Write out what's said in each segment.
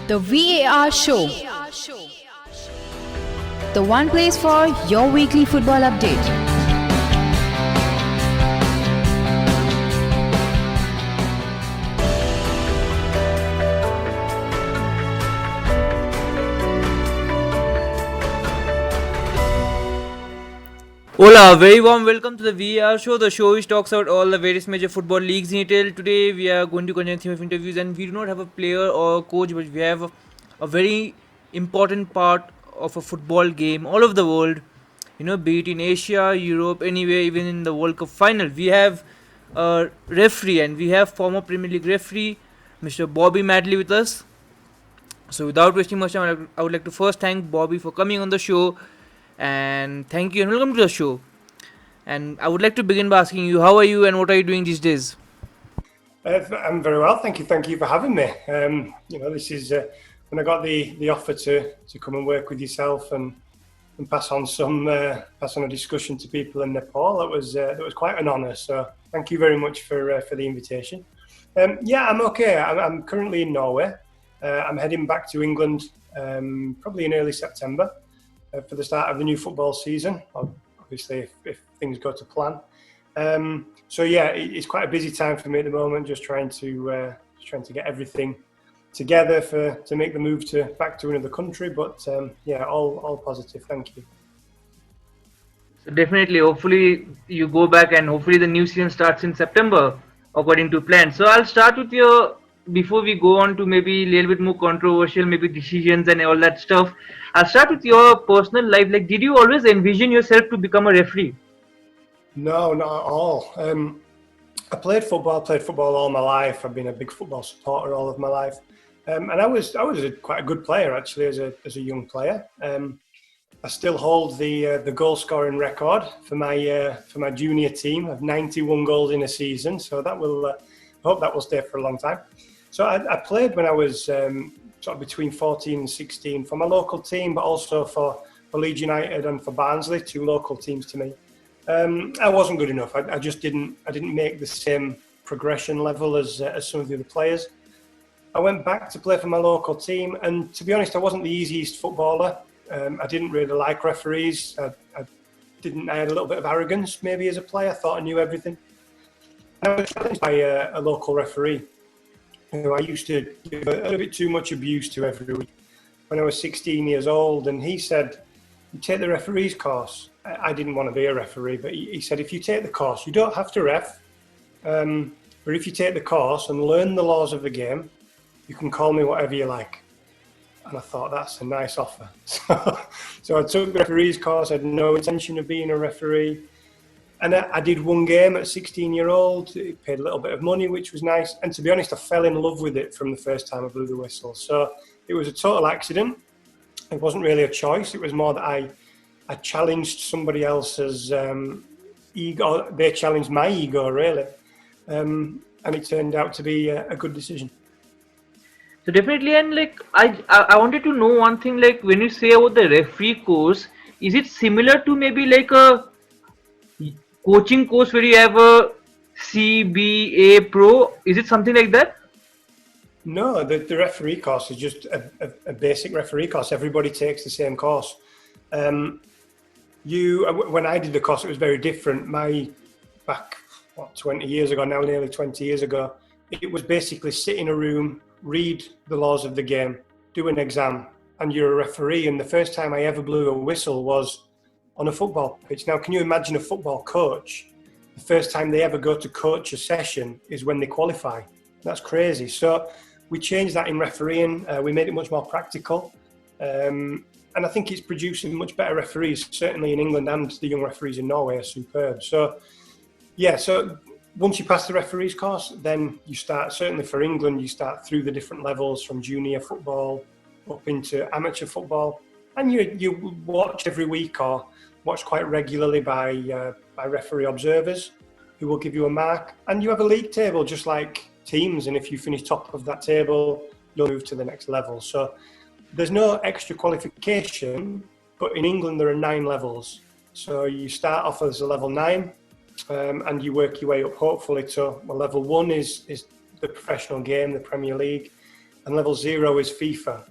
The VAR Show. The one place for your weekly football update. Hola, very warm welcome to the VAR show, the show which talks about all the various major football leagues in detail. Today we are going to continue the theme of interviews, and we do not have a player or coach, but we have a very important part of a football game all over the world. Be it in Asia, Europe, anywhere, even in the World Cup final. We have a referee, and we have former Premier League referee, Mr. Bobby Madley, with us. So without wasting much time, I would like to first thank Bobby for coming on the show. And thank you and welcome to the show. And I would like to begin by asking you, how are you and what are you doing these days? I'm very well, thank you. Thank you for having me. This is when I got the offer to come and work with yourself and pass on a discussion to people in Nepal. That was quite an honour. So thank you very much for the invitation. I'm okay. I'm currently in Norway. I'm heading back to England probably in early September. For the start of the new football season, obviously if things go to plan. It's quite a busy time for me at the moment, just trying to get everything together to make the move back to another country. But all positive. Thank you. So definitely, hopefully you go back and hopefully the new season starts in September according to plan. So I'll start with before we go on to maybe a little bit more controversial, maybe decisions and all that stuff, I'll start with your personal life. Like, did you always envision yourself to become a referee? No, not at all. I played football all my life. I've been a big football supporter all of my life. And I was quite a good player, actually, as a young player. I still hold the goal scoring record for my junior team of 91 goals in a season. So I hope that will stay for a long time. So I played when I was sort of between 14 and 16 for my local team, but also for Leeds United and for Barnsley, two local teams to me. I wasn't good enough. I just didn't make the same progression level as some of the other players. I went back to play for my local team, and to be honest, I wasn't the easiest footballer. I didn't really like referees. I had a little bit of arrogance maybe as a player. I thought I knew everything. I was challenged by a local referee who I used to give a little bit too much abuse to every week when I was 16 years old. And he said, "You take the referee's course." I didn't want to be a referee, but he said, "If you take the course, you don't have to ref. But if you take the course and learn the laws of the game, you can call me whatever you like." And I thought, that's a nice offer. So I took the referee's course. I had no intention of being a referee. And I did one game at 16-year-old. It paid a little bit of money, which was nice. And to be honest, I fell in love with it from the first time I blew the whistle. So it was a total accident. It wasn't really a choice. It was more that I challenged somebody else's ego. They challenged my ego, really. And it turned out to be a good decision. So definitely, and like I wanted to know one thing. Like, when you say about the referee course, is it similar to maybe like a coaching course where you have a CBA Pro? Is it something like that? No, the referee course is just a basic referee course. Everybody takes the same course. When I did the course, it was very different. Back 20 years ago, now nearly 20 years ago, it was basically sit in a room, read the laws of the game, do an exam, and you're a referee. And the first time I ever blew a whistle was on a football pitch. Now, can you imagine a football coach? The first time they ever go to coach a session is when they qualify. That's crazy. So we changed that in refereeing. We made it much more practical. And I think it's producing much better referees, certainly in England, and the young referees in Norway are superb. So once you pass the referee's course, then you start, certainly for England, you start through the different levels from junior football up into amateur football. And you watch every week or watched quite regularly by referee observers who will give you a mark, and you have a league table just like teams, and if you finish top of that table you'll move to the next level. So there's no extra qualification, but in England there are 9 levels. So you start off as a level 9 and you work your way up hopefully to level 1 is the professional game, the Premier League. and level 0 is FIFA.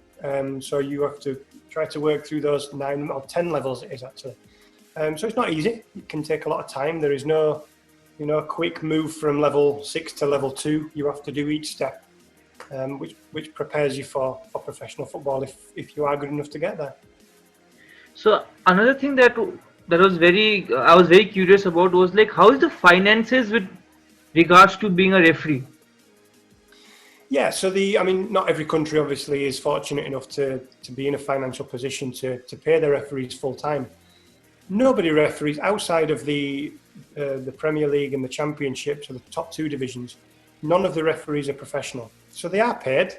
So you have to try to work through those 9 or 10 levels it is actually. So it's not easy. It can take a lot of time. There is no, quick move from level 6 to level 2. You have to do each step, which prepares you for professional football if you are good enough to get there. So another thing that was I was very curious about was like, how is the finances with regards to being a referee? Yeah, so not every country obviously is fortunate enough to be in a financial position to pay their referees full time. Nobody referees outside of the Premier League and the Championship, so the top 2 divisions. None of the referees are professional, so they are paid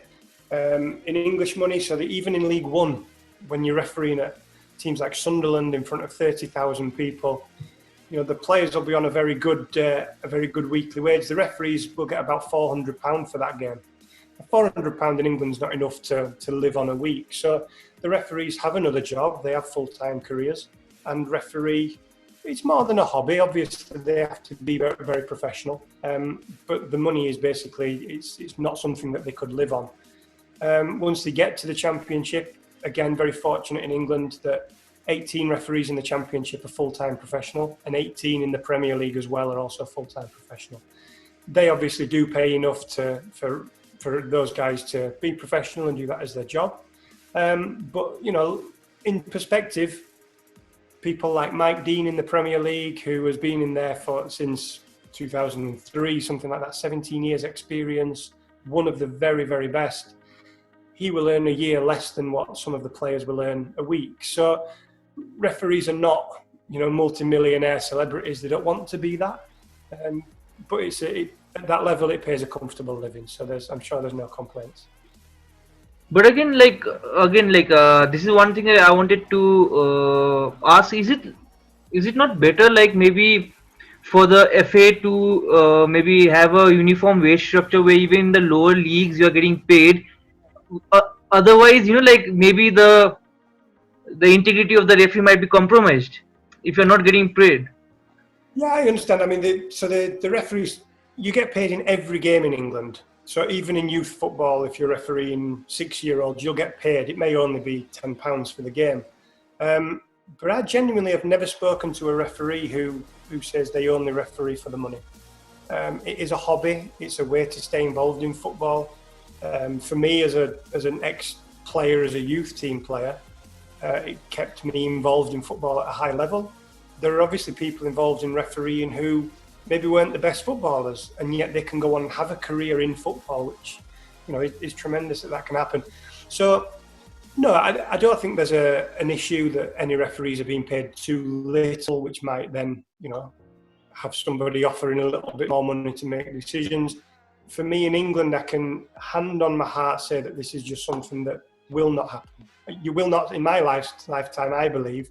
in English money. So that even in League One, when you're refereeing at teams like Sunderland in front of 30,000 people, the players will be on a very good weekly wage. The referees will get about £400 for that game. £400 in England's not enough to live on a week. So the referees have another job. They have full-time careers. And referee, it's more than a hobby. Obviously, they have to be very, very professional. But the money is basically, it's not something that they could live on. Once they get to the Championship, again, very fortunate in England that 18 referees in the Championship are full-time professional, and 18 in the Premier League as well are also full-time professional. They obviously do pay enough for those guys to be professional and do that as their job. But, in perspective, people like Mike Dean in the Premier League, who has been in there since 2003, something like that, 17 years experience, one of the very, very best, he will earn a year less than what some of the players will earn a week. So referees are not, multi-millionaire celebrities. They don't want to be that. But at that level, it pays a comfortable living. So I'm sure there's no complaints. But again, this is one thing that I wanted to ask: is it not better, like maybe for the FA to maybe have a uniform wage structure where even in the lower leagues you are getting paid? Otherwise, maybe the integrity of the referee might be compromised if you're not getting paid. Yeah, I understand. The referees, you get paid in every game in England. So even in youth football, if you're refereeing 6-year-olds, you'll get paid. It may only be £10 for the game. But I genuinely have never spoken to a referee who says they only referee for the money. It is a hobby. It's a way to stay involved in football. For me, as an ex-player, as a youth team player, it kept me involved in football at a high level. There are obviously people involved in refereeing who maybe weren't the best footballers, and yet they can go on and have a career in football, which is tremendous that can happen. So no, I don't think there's an issue that any referees are being paid too little, which might then have somebody offering a little bit more money to make decisions. For me in England, I can hand on my heart say that this is just something that will not happen. You will not, in my lifetime, I believe,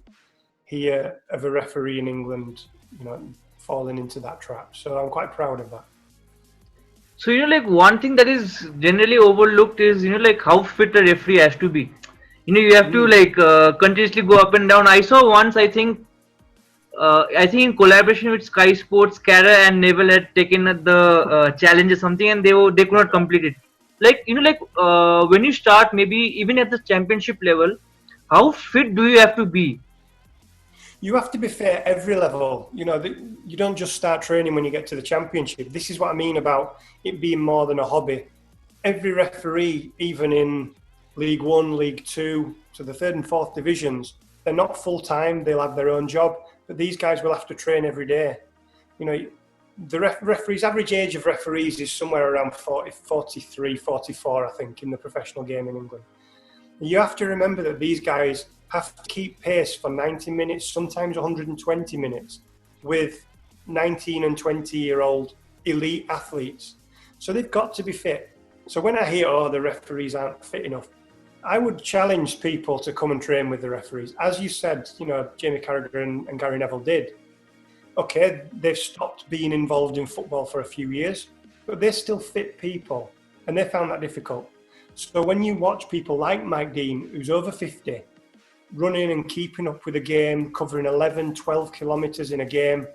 hear of a referee in England, falling into that trap. So I'm quite proud of that. So, one thing that is generally overlooked is, how fit a referee has to be. You have to continuously go up and down. I saw once, I think in collaboration with Sky Sports, Cara and Neville had taken the challenge or something, and they could not complete it. When you start, maybe even at the championship level, how fit do you have to be? You have to be fit at every level. You don't just start training when you get to the championship. This is what I mean about it being more than a hobby. Every referee, even in League One, League Two, so the 3rd and 4th divisions, they're not full-time, they'll have their own job, but these guys will have to train every day. The referees, average age of referees is somewhere around 43, 44, I think, in the professional game in England. You have to remember that these guys have to keep pace for 90 minutes, sometimes 120 minutes, with 19 and 20-year-old elite athletes. So they've got to be fit. So when I hear, the referees aren't fit enough, I would challenge people to come and train with the referees. As you said, Jamie Carragher and Gary Neville did. Okay, they've stopped being involved in football for a few years, but they're still fit people, and they found that difficult. So when you watch people like Mike Dean, who's over 50, running and keeping up with a game, covering 11, 12 kilometres in a game,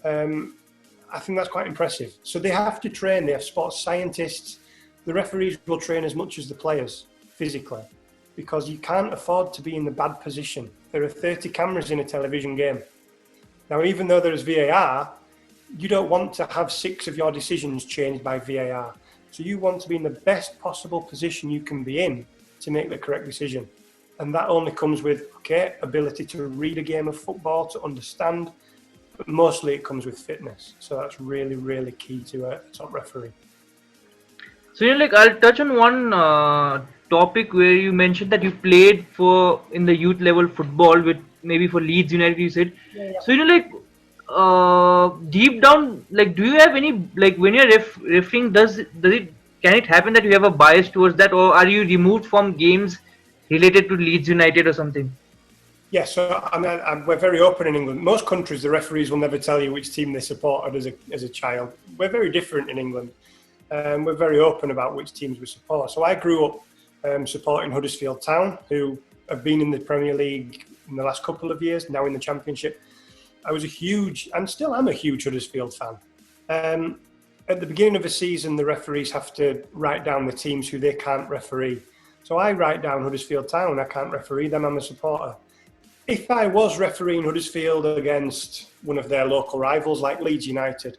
I think that's quite impressive. So they have to train. They have sports scientists the referees will train as much as the players physically, because you can't afford to be in the bad position. There are 30 cameras in a television game. Now, even though there is VAR, you don't want to have 6 of your decisions changed by VAR. So you want to be in the best possible position you can be in to make the correct decision. And that only comes with, ability to read a game of football, to understand, but mostly it comes with fitness. So that's really, really key to a top referee. So I'll touch on one topic where you mentioned that you played for in the youth level football with maybe for Leeds United. You said, Yeah. so deep down, do you have any when you're refereeing? Does it can it happen that you have a bias towards that, or are you removed from games related to Leeds United or something? Yeah, so we're very open in England. Most countries, the referees will never tell you which team they supported as a child. We're very different in England. We're very open about which teams we support. So I grew up supporting Huddersfield Town, who have been in the Premier League in the last couple of years, now in the Championship. I was a huge, and still am a huge Huddersfield fan. At the beginning of a season, the referees have to write down the teams who they can't referee. So I write down Huddersfield Town, I can't referee them, I'm a supporter. If I was refereeing Huddersfield against one of their local rivals like Leeds United,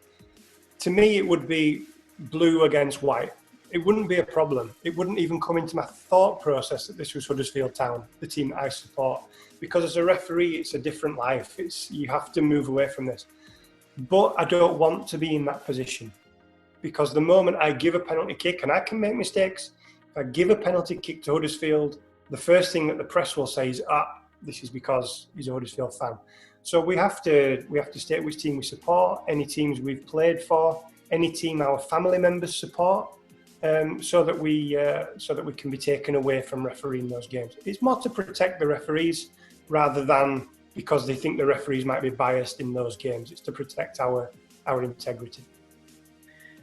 to me it would be blue against white. It wouldn't be a problem. It wouldn't even come into my thought process that this was Huddersfield Town, the team I support. Because as a referee, it's a different life. You have to move away from this. But I don't want to be in that position. Because the moment I give a penalty kick, and I can make mistakes, if I give a penalty kick to Huddersfield, the first thing that the press will say is, this is because he's a Huddersfield fan. So we have to state which team we support, any teams we've played for, any team our family members support, so that we can be taken away from refereeing those games. It's more to protect the referees rather than because they think the referees might be biased in those games. It's to protect our integrity.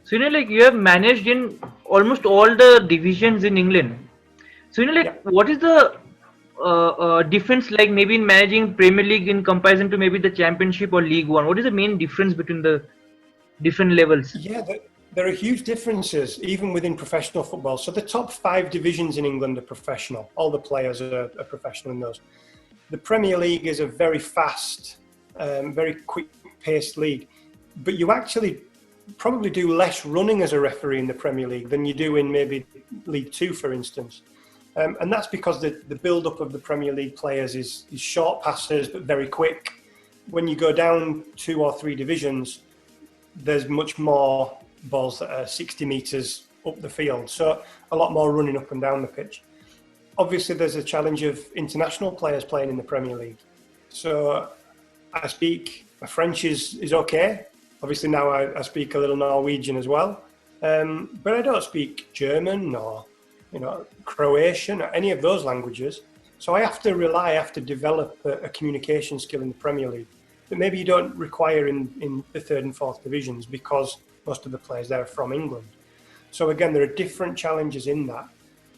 So you have managed in almost all the divisions in England. So what is the difference maybe in managing Premier League in comparison to maybe the Championship or League One? What is the main difference between the different levels? Yeah, there are huge differences even within professional football. So the top 5 divisions in England are professional. All the players are professional in those. The Premier League is a very fast, very quick-paced league. But you actually probably do less running as a referee in the Premier League than you do in maybe League Two, for instance. And that's because the build-up of the Premier League players is short passes but very quick. When you go down 2 or 3 divisions, there's much more balls that are 60 metres up the field. So a lot more running up and down the pitch. Obviously, there's a challenge of international players playing in the Premier League. So my French is okay. Obviously now I speak a little Norwegian as well. But I don't speak German or Croatian or any of those languages. So I have to develop a communication skill in the Premier League that maybe you don't require in the 3rd and 4th divisions because most of the players there are from England. So again, there are different challenges in that.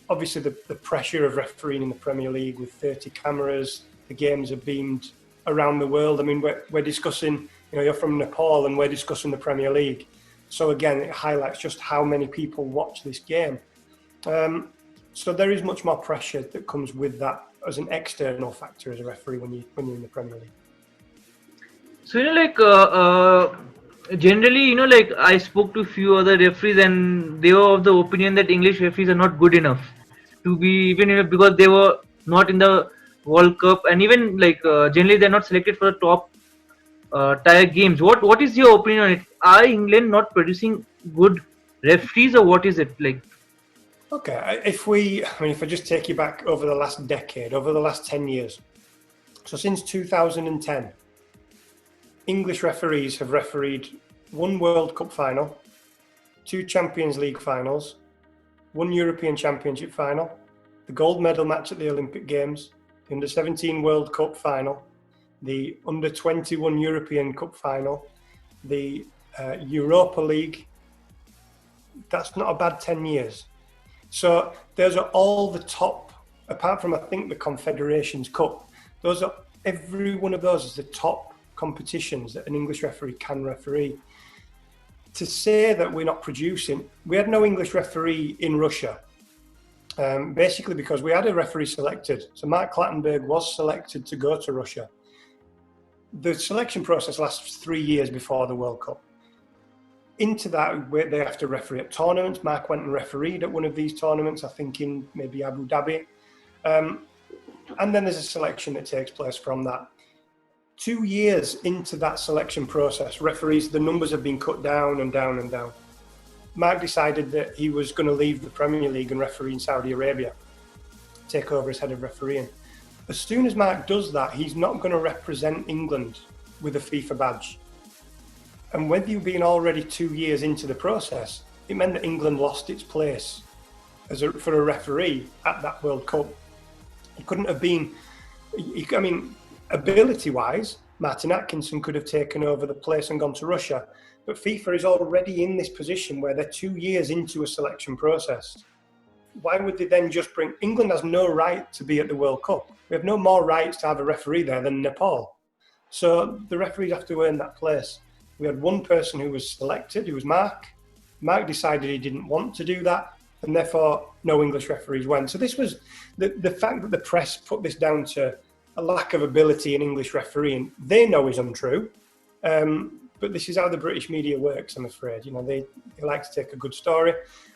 Obviously, the pressure of refereeing in the Premier League with 30 cameras, the games are beamed around the world. I mean, we're discussing, you're from Nepal and we're discussing the Premier League. So again, it highlights just how many people watch this game. So there is much more pressure that comes with that as an external factor as a referee when you're in the Premier League. So generally, I spoke to a few other referees and they were of the opinion that English referees are not good enough to be even because they were not in the World Cup, and even generally they're not selected for the top tier games. What is your opinion on it? Are England not producing good referees, or what is it like? Okay, if I just take you back over the last decade, over the last 10 years, so since 2010, English referees have refereed 1 World Cup final, 2 Champions League finals, 1 European Championship final, the gold medal match at the Olympic Games, the Under-17 World Cup final, the Under-21 European Cup final, the Europa League. That's not a bad 10 years. So those are all the top, apart from I think the Confederations Cup, every one of those is the top competitions that an English referee can referee. to say that we're not producing, we had no English referee in Russia, basically because we had a referee selected. So Mark Clattenburg was selected to go to Russia. The selection process lasts 3 years before the World Cup. Into that, they have to referee at tournaments. Mark went and refereed at one of these tournaments, I think in maybe Abu Dhabi. And then there's a selection that takes place from that. 2 years into that selection process, referees, the numbers have been cut down and down and down. Mark decided that he was going to leave the Premier League and referee in Saudi Arabia, take over as head of refereeing. As soon as Mark does that, he's not going to represent England with a FIFA badge. And whether you've been already 2 years into the process, it meant that England lost its place for a referee at that World Cup. He couldn't have been, ability-wise, Martin Atkinson could have taken over the place and gone to Russia, but FIFA is already in this position where they're 2 years into a selection process. Why would they then just bring... England has no right to be at the World Cup. We have no more rights to have a referee there than Nepal. So the referees have to earn that place. We had one person who was selected, who was Mark. Mark decided he didn't want to do that, and therefore no English referees went. So this was the fact that the press put this down to a lack of ability in English refereeing, they know is untrue. But this is how the British media works, I'm afraid. They like to take a good story.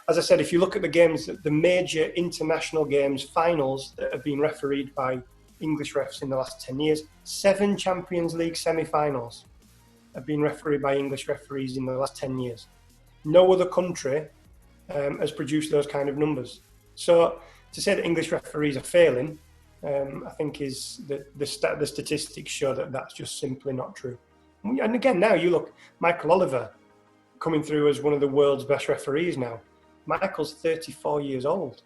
As I said, if you look at the games, the major international games, finals that have been refereed by English refs in the last 10 years, 7 Champions League semi-finals have been refereed by English referees in the last 10 years. No other country has produced those kind of numbers. So to say that English referees are failing, I think is the statistics show that that's just simply not true. And again, now you look, Michael Oliver coming through as one of the world's best referees now. Michael's 34 years old,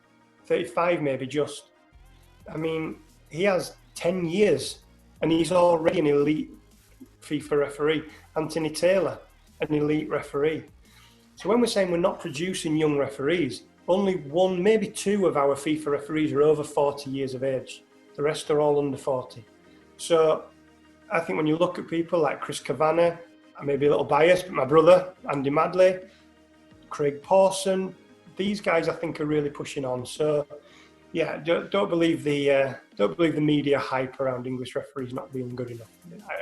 35 maybe just. He has 10 years and he's already an elite FIFA referee. Anthony Taylor, an elite referee. So when we're saying we're not producing young referees, only 1, maybe 2 of our FIFA referees are over 40 years of age. The rest are all under 40. So I think when you look at people like Chris Kavanagh, I may be a little biased, but my brother, Andy Madley, Craig Pawson, these guys I think are really pushing on. So yeah, don't believe the media hype around English referees not being good enough.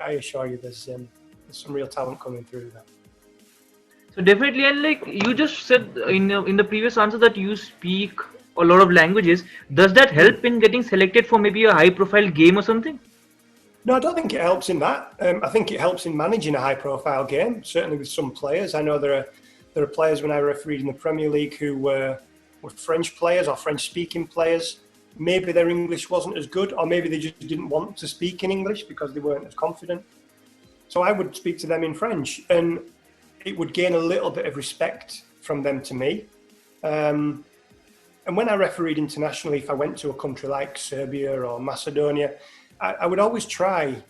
I assure you there's some real talent coming through there. So definitely, and like you just said in the previous answer that you speak a lot of languages. Does that help in getting selected for maybe a high-profile game or something? No, I don't think it helps in that. I think it helps in managing a high-profile game. Certainly with some players, I know there are players when I refereed in the Premier League who were French players or French-speaking players. Maybe their English wasn't as good, or maybe they just didn't want to speak in English because they weren't as confident. So I would speak to them in French, and it would gain a little bit of respect from them to me. And when I refereed internationally, if I went to a country like Serbia or Macedonia, I would always try,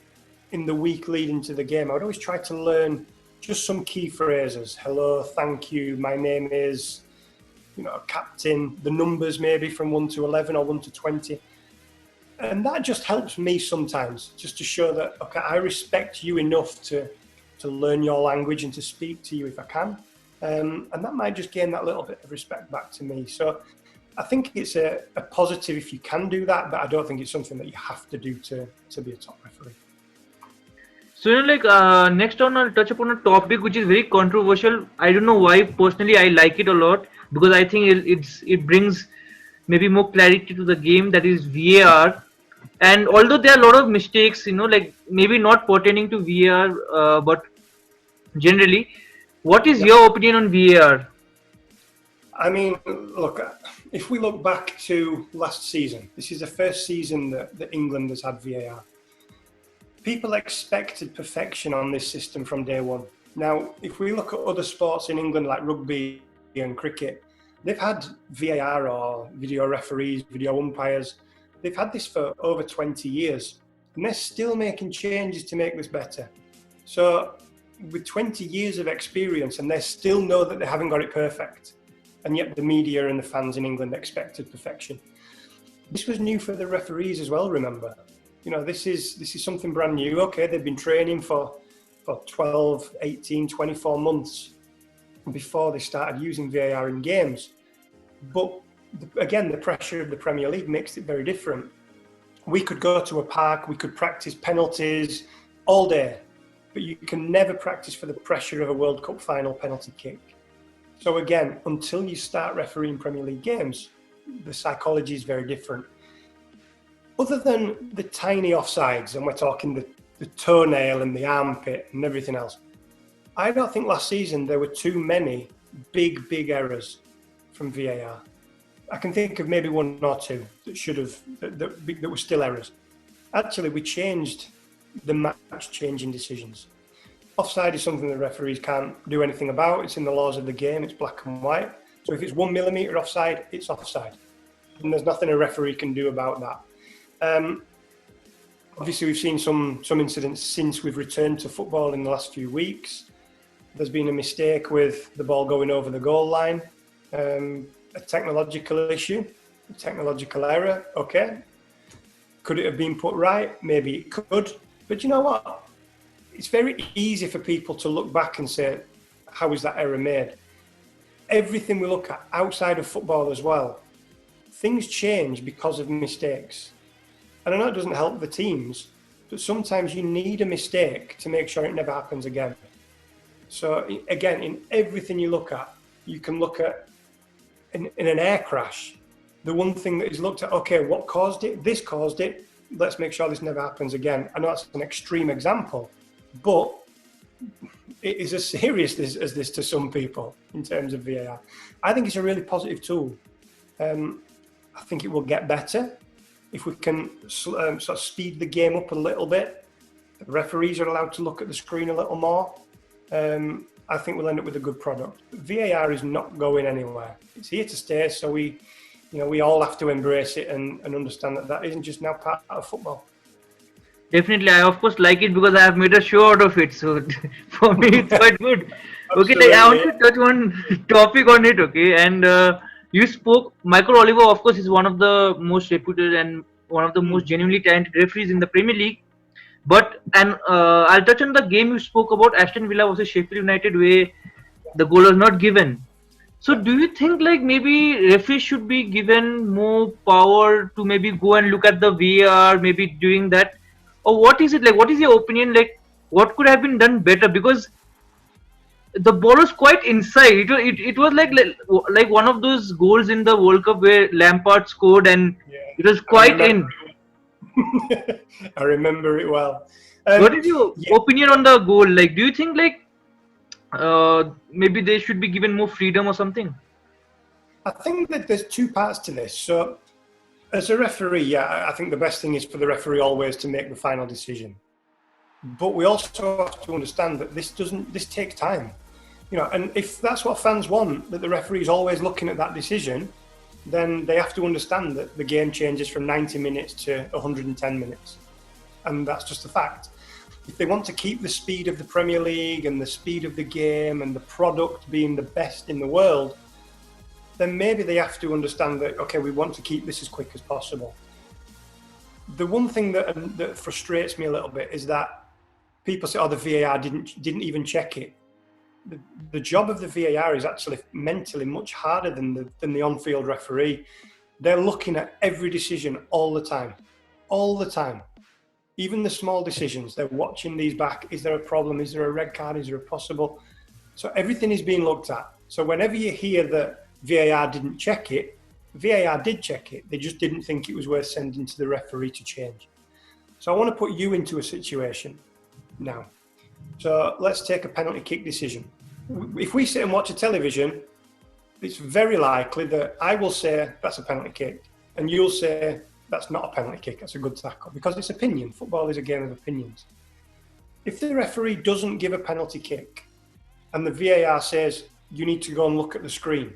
in the week leading to the game, I would always try to learn just some key phrases. Hello, thank you, my name is, captain, the numbers maybe from 1 to 11 or 1 to 20. And that just helps me sometimes, just to show that, okay, I respect you enough to learn your language and to speak to you if I can. And that might just gain that little bit of respect back to me. So I think it's a positive if you can do that, but I don't think it's something that you have to do to be a top referee. So next on I'll touch upon a topic which is very controversial. I don't know why personally I like it a lot, because I think it brings maybe more clarity to the game, that is VAR. And although there are a lot of mistakes, maybe not pertaining to VAR, but generally, what is your opinion on VAR? Look, if we look back to last season, this is the first season that England has had VAR. People expected perfection on this system from day one. Now, if we look at other sports in England like rugby and cricket, they've had VAR or video referees, video umpires. They've had this for over 20 years, and they're still making changes to make this better. So with 20 years of experience, and they still know that they haven't got it perfect, and yet the media and the fans in England expected perfection. This was new for the referees as well, remember. This is something brand new. Okay, they've been training for 12, 18, 24 months. before they started using VAR in games. But again, the pressure of the Premier League makes it very different. We could go to a park, we could practice penalties all day, but you can never practice for the pressure of a World Cup final penalty kick. So again, until you start refereeing Premier League games, the psychology is very different. Other than the tiny offsides, and we're talking the toenail and the armpit and everything else, I don't think last season there were too many big errors from VAR. I can think of maybe one or two that were still errors. Actually, we changed the match-changing decisions. Offside is something the referees can't do anything about. It's in the laws of the game. It's black and white. So if it's 1 millimetre offside, it's offside. And there's nothing a referee can do about that. Obviously, we've seen some incidents since we've returned to football in the last few weeks. There's been a mistake with the ball going over the goal line, a technological issue, a technological error. Okay. Could it have been put right? Maybe it could. But you know what? It's very easy for people to look back and say, how was that error made? Everything we look at outside of football as well, things change because of mistakes. And I know it doesn't help the teams, but sometimes you need a mistake to make sure it never happens again. So again, in everything you look at, you can look at in an air crash, the one thing that is looked at, okay, what caused it? This caused it. Let's make sure this never happens again. I know that's an extreme example, but it is as serious as this to some people in terms of VAR. I think it's a really positive tool. I think it will get better if we can sort of speed the game up a little bit. The referees are allowed to look at the screen a little more. I think we'll end up with a good product. VAR is not going anywhere. It's here to stay, so we all have to embrace it and understand that isn't just now part of football. Definitely, I of course like it because I have made a show out of it. So for me, it's quite good. Okay, like, I want to touch one topic on it. Okay, and you spoke. Michael Oliver, of course, is one of the most reputed and one of the most genuinely talented referees in the Premier League. But I'll touch on the game you spoke about, Aston Villa versus Sheffield United, where the goal was not given. So do you think like maybe referees should be given more power to maybe go and look at the VAR, maybe doing that? Or what is it like? What is your opinion? Like, what could have been done better? Because the ball was quite inside. It was like one of those goals in the World Cup where Lampard scored, and it was quite in. I remember it well. What is your opinion on the goal? Like, do you think like maybe they should be given more freedom or something? I think that there's two parts to this. So, as a referee, I think the best thing is for the referee always to make the final decision. But we also have to understand that this takes time. And if that's what fans want, that the referee is always looking at that decision, then they have to understand that the game changes from 90 minutes to 110 minutes. And that's just a fact. If they want to keep the speed of the Premier League and the speed of the game and the product being the best in the world, then maybe they have to understand that, okay, we want to keep this as quick as possible. The one thing that frustrates me a little bit is that people say, the VAR didn't even check it. The job of the VAR is actually mentally much harder than the on-field referee. They're looking at every decision all the time. Even the small decisions, they're watching these back. Is there a problem? Is there a red card? Is there a possible? So everything is being looked at. So whenever you hear that VAR didn't check it, VAR did check it. They just didn't think it was worth sending to the referee to change. So I want to put you into a situation now. So let's take a penalty kick decision. If we sit and watch a television, it's very likely that I will say that's a penalty kick and you'll say that's not a penalty kick, that's a good tackle, because it's opinion. Football is a game of opinions. If the referee doesn't give a penalty kick and the VAR says you need to go and look at the screen,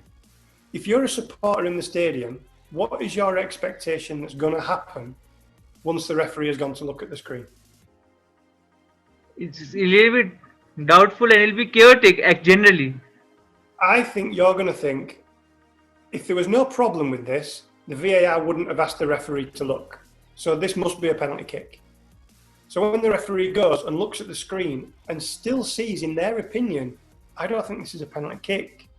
if you're a supporter in the stadium, what is your expectation that's going to happen once the referee has gone to look at the screen? It's a little bit doubtful and it'll be chaotic generally. I think you're going to think, if there was no problem with this, the VAR wouldn't have asked the referee to look. So this must be a penalty kick. So when the referee goes and looks at the screen and still sees, in their opinion, I don't think this is a penalty kick.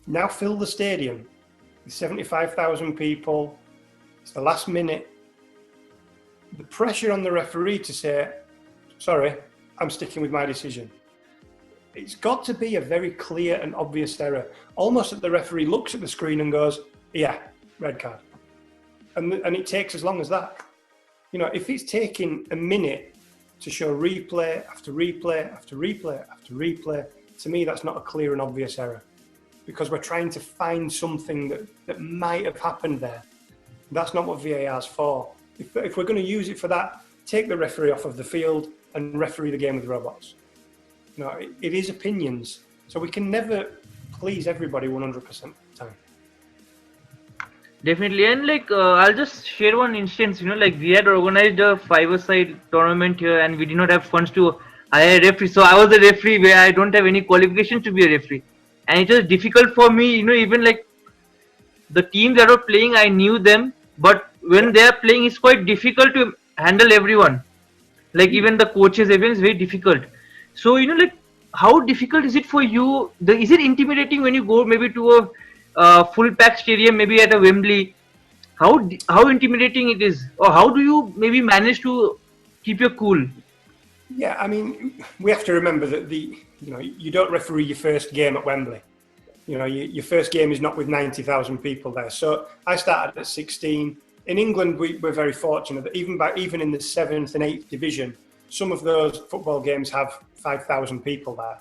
Now fill the stadium with 75,000 people. It's the last minute. The pressure on the referee to say, sorry, I'm sticking with my decision. It's got to be a very clear and obvious error. Almost that the referee looks at the screen and goes, yeah, red card. And it takes as long as that. You know, if it's taking a minute to show replay after replay after replay after replay, to me that's not a clear and obvious error, because we're trying to find something that might have happened there. That's not what VAR's for. If we're going to use it for that, take the referee off of the field and referee the game with robots. You know, it is opinions, so we can never please everybody 100% of the time. Definitely, and like I'll just share one instance. You know, like we had organized a five-a-side tournament here, and we did not have funds to hire a referee. So I was a referee where I don't have any qualifications to be a referee, and it was difficult for me. You know, even like the teams that were playing, I knew them, but when they are playing, it's quite difficult to handle everyone. Like even the coaches, everyone is very difficult. So you know, like how difficult is it for you? Is it intimidating when you go maybe to a full pack stadium, maybe at a Wembley? How intimidating it is, or how do you maybe manage to keep your cool? Yeah, I mean, we have to remember that you don't referee your first game at Wembley. You know, your first game is not with 90,000 people there. So I started at 16. In England, we're very fortunate that even in the 7th and 8th division, some of those football games have 5,000 people there.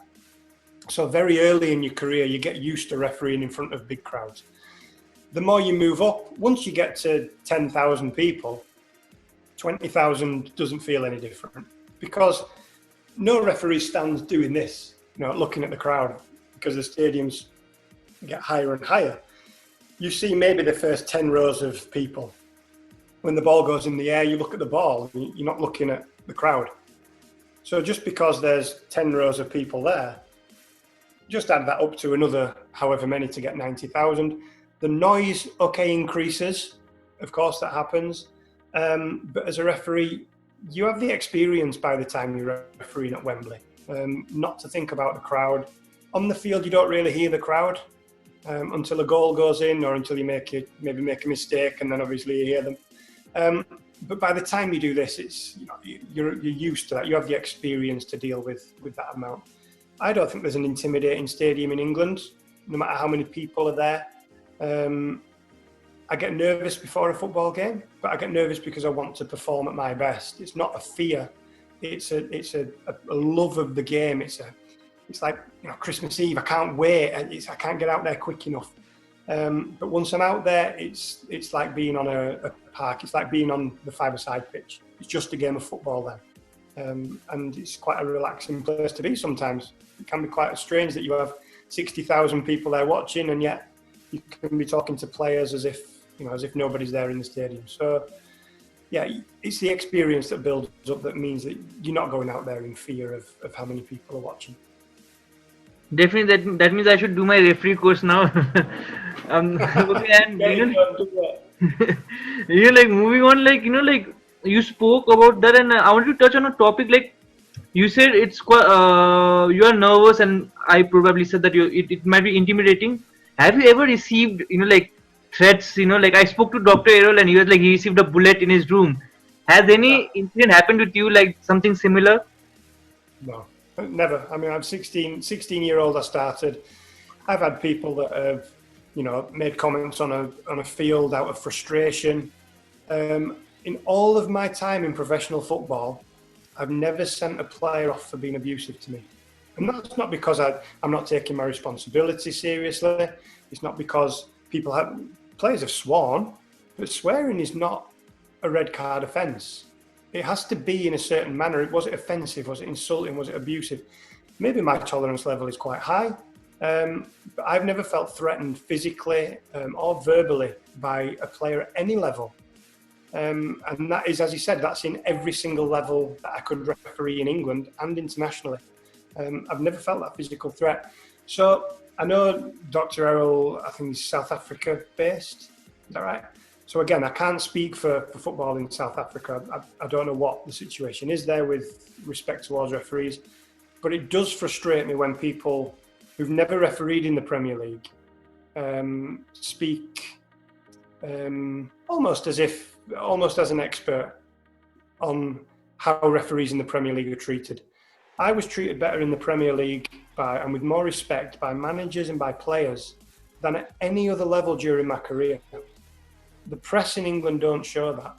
So very early in your career, you get used to refereeing in front of big crowds. The more you move up, once you get to 10,000 people, 20,000 doesn't feel any different, because no referee stands doing this, you know, looking at the crowd, because the stadiums get higher and higher. You see maybe the first 10 rows of people. When the ball goes in the air, you look at the ball, you're not looking at the crowd. So just because there's 10 rows of people there, just add that up to another however many to get 90,000. The noise, increases. Of course, that happens. But as a referee, you have the experience by the time you're refereeing at Wembley, not to think about the crowd. On the field, you don't really hear the crowd until a goal goes in, or until you maybe make a mistake, and then obviously you hear them. But by the time you do this, it's you're used to that. You have the experience to deal with that amount. I don't think there's an intimidating stadium in England, no matter how many people are there. I get nervous before a football game, but I get nervous because I want to perform at my best. It's not a fear; it's a love of the game. It's like Christmas Eve. I can't wait. I can't get out there quick enough. But once I'm out there, it's like being on a park. It's like being on the five-a-side pitch. It's just a game of football then, and it's quite a relaxing place to be sometimes. It can be quite strange that you have 60,000 people there watching, and yet you can be talking to players as if nobody's there in the stadium. So, yeah, it's the experience that builds up that means that you're not going out there in fear of how many people are watching. Definitely, that means I should do my referee course now. Okay, and like moving on, like you spoke about that, and I want to touch on a topic. Like you said, it's quite you are nervous, and I probably said that it might be intimidating. Have you ever received like threats? Like I spoke to Dr. Errol, and he was like he received a bullet in his room. Has any incident happened with you, like something similar? No, never. I mean, I'm 16-year-old. I started. I've had people that have made comments on a field out of frustration. In all of my time in professional football, I've never sent a player off for being abusive to me. And that's not because I'm not taking my responsibility seriously. It's not because players have sworn, but swearing is not a red card offence. It has to be in a certain manner. Was it offensive? Was it insulting? Was it abusive? Maybe my tolerance level is quite high, but I've never felt threatened physically or verbally by a player at any level. And that is, as you said, that's in every single level that I could referee in England and internationally. I've never felt that physical threat. So I know Dr. Errol, I think he's South Africa based. Is that right? So again, I can't speak for football in South Africa. I don't know what the situation is there with respect towards referees, but it does frustrate me when people who've never refereed in the Premier League speak almost as an expert on how referees in the Premier League are treated. I was treated better in the Premier League and with more respect by managers and by players than at any other level during my career. The press in England don't show that.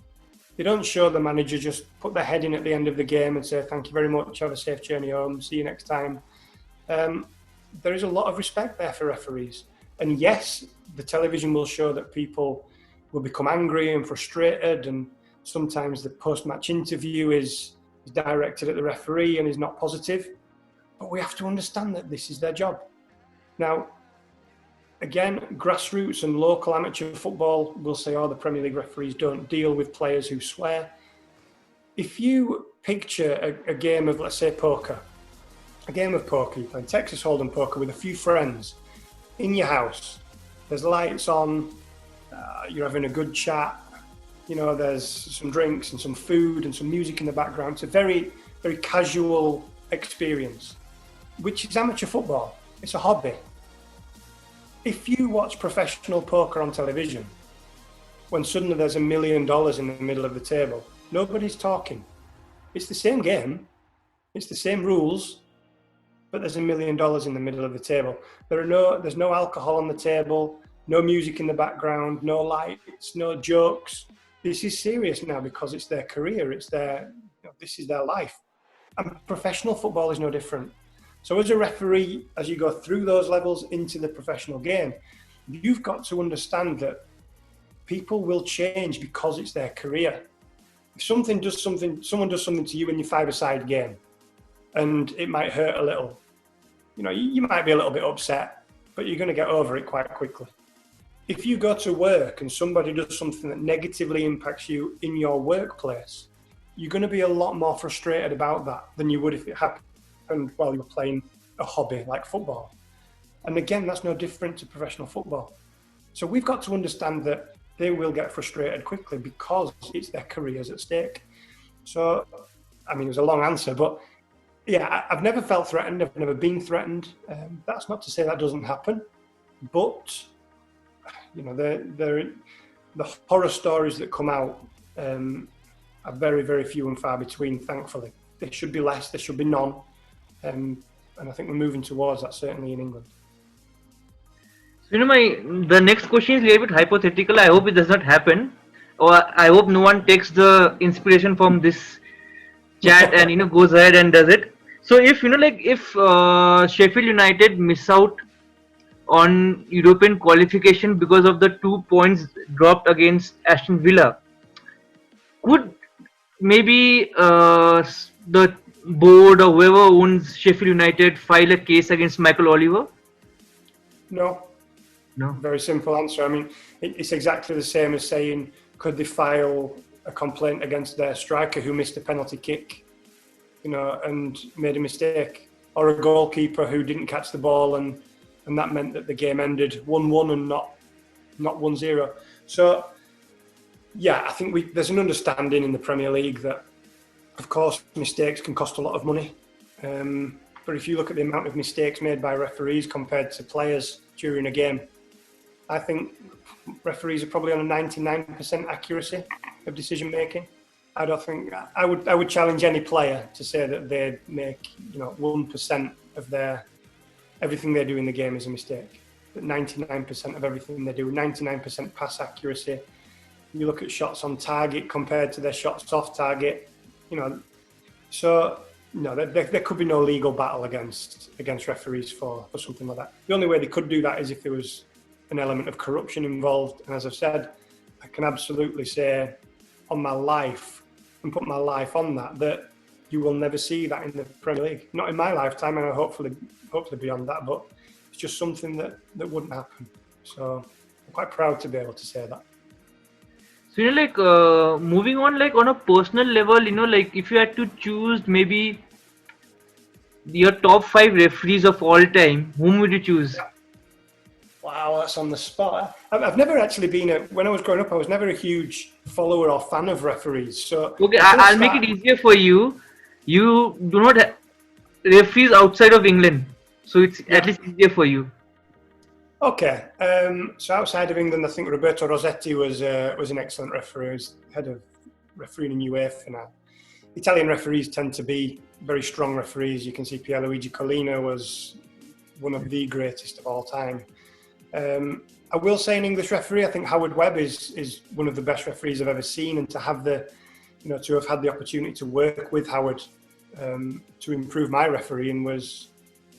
They don't show the manager just put their head in at the end of the game and say, thank you very much, have a safe journey home, see you next time. There is a lot of respect there for referees. And yes, the television will show that people will become angry and frustrated, and sometimes the post-match interview is directed at the referee and is not positive. But we have to understand that this is their job. Now, again, grassroots and local amateur football will say, oh, the Premier League referees don't deal with players who swear. If you picture a game of, let's say, poker, a game of poker, you're playing Texas Hold'em poker with a few friends in your house, there's lights on, you're having a good chat, there's some drinks and some food and some music in the background. It's a very, very casual experience, which is amateur football. It's a hobby. If you watch professional poker on television, when suddenly there's $1 million in the middle of the table, nobody's talking. It's the same game, it's the same rules, but there's $1 million in the middle of the table. There's no alcohol on the table, no music in the background, no lights, no jokes. This is serious now because it's their career, this is their life. And professional football is no different. So as a referee, as you go through those levels into the professional game, you've got to understand that people will change because it's their career. If someone does something to you in your five-a-side game, and it might hurt a little, you might be a little bit upset, but you're going to get over it quite quickly. If you go to work and somebody does something that negatively impacts you in your workplace, you're going to be a lot more frustrated about that than you would if it happened while you were playing a hobby like football. And again, that's no different to professional football. So we've got to understand that they will get frustrated quickly because it's their careers at stake. So, it was a long answer, but yeah, I've never felt threatened. I've never been threatened. That's not to say that doesn't happen, but the horror stories that come out are very, very few and far between, thankfully. There should be less, there should be none. And I think we're moving towards that, certainly in England. So, the next question is a little bit hypothetical. I hope it does not happen. Or I hope no one takes the inspiration from this chat and, goes ahead and does it. So if, if Sheffield United miss out on European qualification because of the 2 points dropped against Aston Villa, could maybe the board or whoever owns Sheffield United file a case against Michael Oliver? No. No. Very simple answer. It's exactly the same as saying, could they file a complaint against their striker who missed a penalty kick, and made a mistake, or a goalkeeper who didn't catch the ball and that meant that the game ended 1-1 and not 1-0. So, yeah, I think there's an understanding in the Premier League that, of course, mistakes can cost a lot of money. But if you look at the amount of mistakes made by referees compared to players during a game, I think referees are probably on a 99% accuracy of decision making. I don't think I would challenge any player to say that they make 1% of everything they do in the game is a mistake. But 99% of everything they do, 99% pass accuracy. You look at shots on target compared to their shots off target, So no, there could be no legal battle against referees for something like that. The only way they could do that is if there was an element of corruption involved. And as I've said, I can absolutely say on my life and put my life on that you will never see that in the Premier League. Not in my lifetime, and hopefully beyond that, but it's just something that wouldn't happen. So I'm quite proud to be able to say that. So, moving on, on a personal level, if you had to choose maybe your top 5 referees of all time, whom would you choose? Wow, that's on the spot. I've never actually been when I was growing up, I was never a huge follower or fan of referees. So okay, I'll make it easier for you. You do not have referees outside of England. so it's at least easier for you. Okay, so outside of England, I think Roberto Rossetti was an excellent referee. He was head of refereeing in UEFA now. Italian referees tend to be very strong referees. You can see Pierluigi Collina was one of the greatest of all time. I will say an English referee, I think Howard Webb is one of the best referees I've ever seen, and to have to have had the opportunity to work with Howard to improve my refereeing was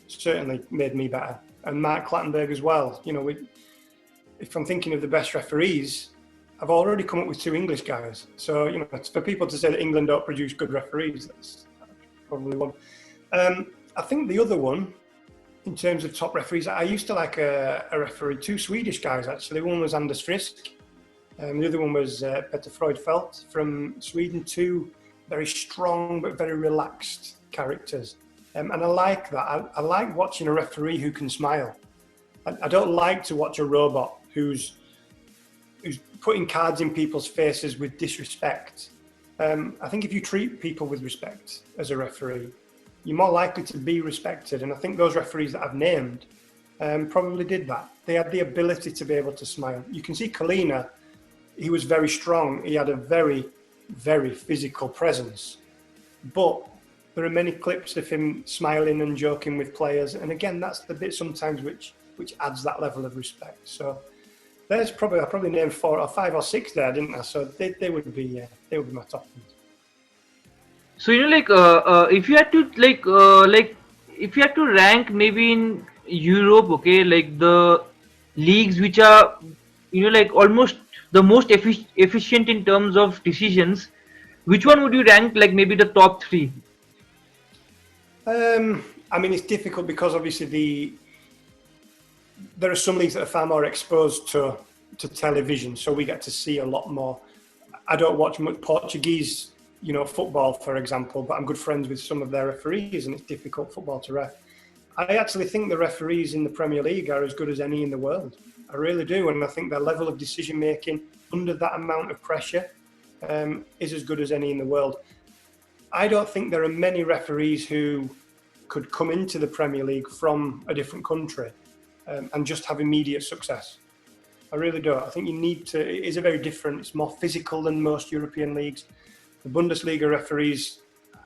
certainly made me better. And Mark Clattenburg as well. If I'm thinking of the best referees, I've already come up with 2 English guys. So, for people to say that England don't produce good referees, that's probably one. I think the other one, in terms of top referees, I used to like a referee, 2 Swedish guys actually. One was Anders Frisk, the other one was Peter Freudfeldt from Sweden. 2 very strong but very relaxed characters. And I like that. I like watching a referee who can smile. I don't like to watch a robot who's putting cards in people's faces with disrespect. I think if you treat people with respect as a referee, you're more likely to be respected. And I think those referees that I've named probably did that. They had the ability to be able to smile. You can see Collina, he was very strong. He had a very, very physical presence. But there are many clips of him smiling and joking with players. And again, that's the bit sometimes which adds that level of respect. So I probably named 4 or 5 or 6 there, didn't I? So they would be my top ones. So if you had to if you had to rank maybe in Europe, okay, like the leagues which are almost the most efficient in terms of decisions, which one would you rank like maybe the top 3? It's difficult because obviously there are some leagues that are far more exposed to television, so we get to see a lot more. I don't watch much Portuguese, football, for example, but I'm good friends with some of their referees, and it's difficult football to ref. I actually think the referees in the Premier League are as good as any in the world. I really do, and I think their level of decision making under that amount of pressure is as good as any in the world. I don't think there are many referees who could come into the Premier League from a different country and just have immediate success. I really don't. I think it is a very different, it's more physical than most European leagues. The Bundesliga referees,